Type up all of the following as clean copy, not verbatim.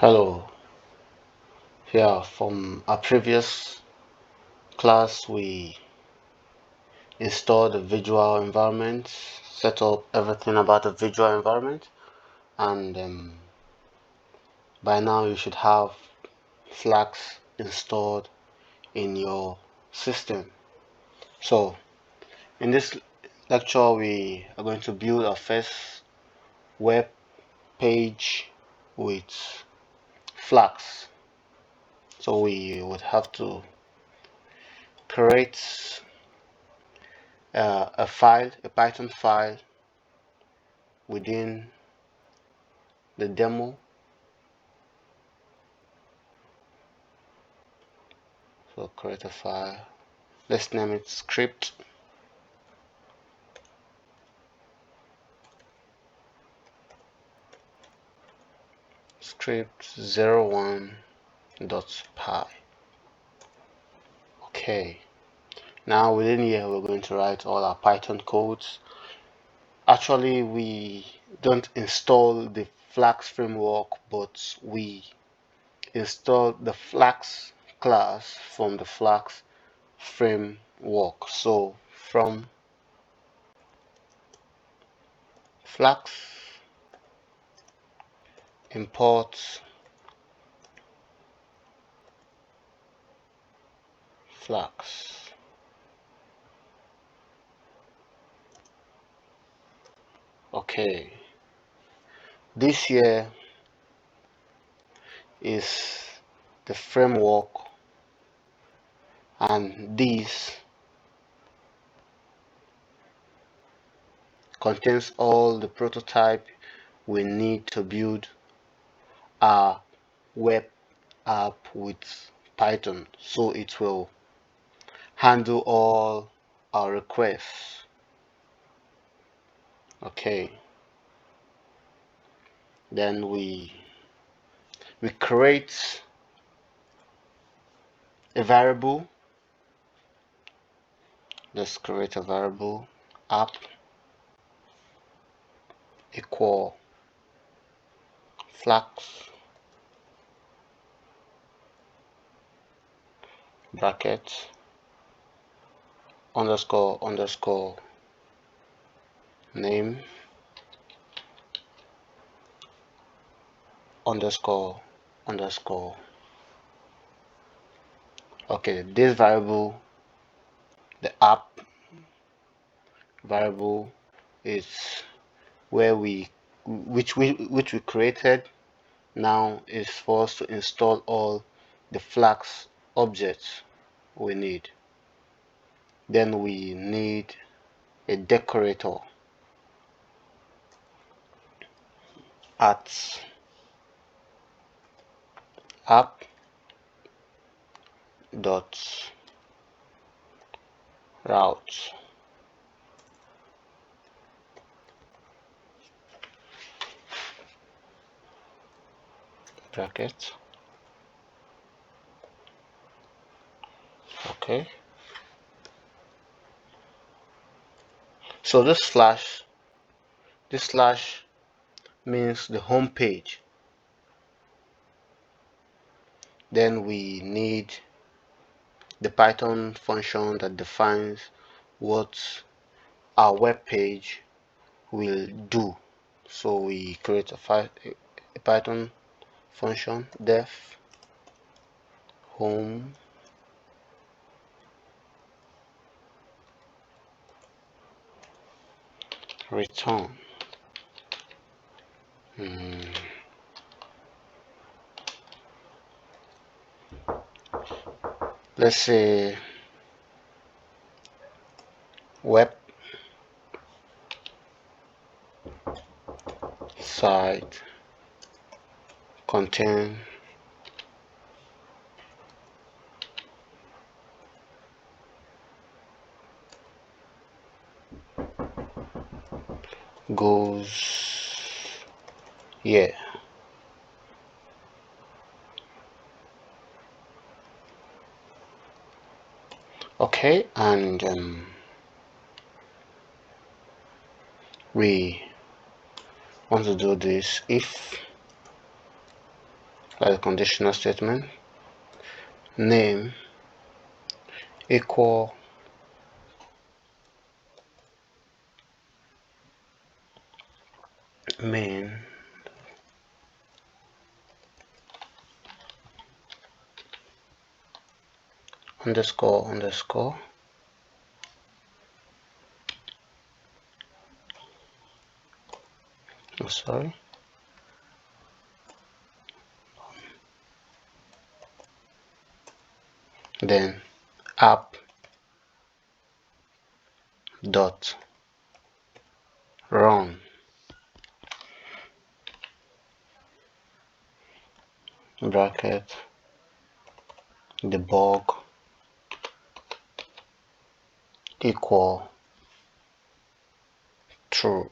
Hello. Yeah, from our previous class, we installed the visual environment, set up everything about the visual environment, and by now you should have Flask installed in your system. So, in this lecture, we are going to build our first web page with Flask. So, we would have to create a file, a Python file within the demo. So create a file. Let's name it script. Script 01.py. Okay. Now within here we're going to write all our Python codes. Actually, we don't install the Flask framework, but we install the Flask class from the Flask framework. So from Flask import Flask. Okay. This here is the framework, and this contains all the prototype we need to build our web app with Python, so it will handle all our requests. Okay, then we create a variable. Let's create a variable app equal Flask bracket underscore name underscore. Okay, this variable, the app variable, is where which we created. Now is for us to install all the Flask objects we need. Then we need a decorator at app dot route. Bracket. Okay, so this slash means the home page. Then we need the Python function that defines what our web page will do. So we create a Python function def home return let's say web site contain goes here. Okay, and we want to do this if That's a conditional statement. Name equal main underscore underscore sorry, then app dot run bracket debug equal true.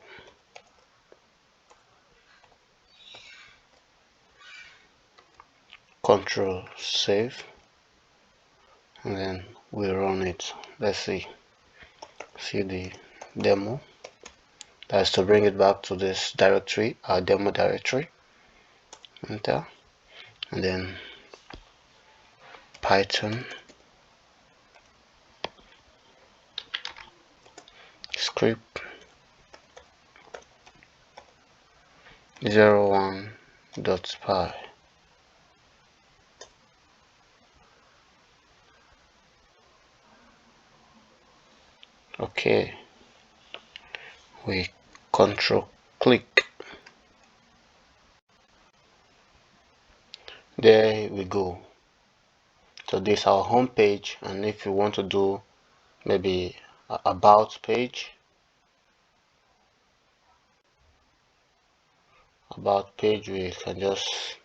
Control save, and then we run it. Let's see the demo. That's to bring it back to this directory, our demo directory. Enter, and then Python script 01.py. Okay, we control click. There we go. So this is our home page, and if you want to do maybe about page, we can just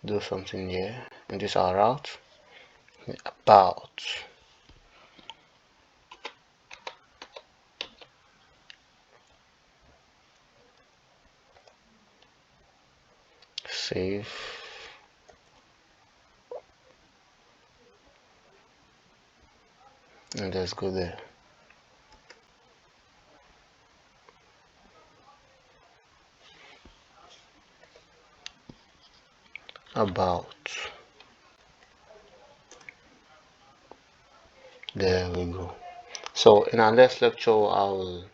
do something here, and this is our route. About, save, and let's go there. About, there we go. So in our next lecture, I will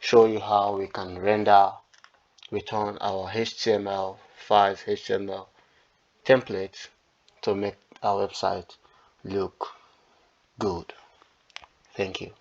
show you how we can return our HTML files, HTML templates to make our website look good. Thank you.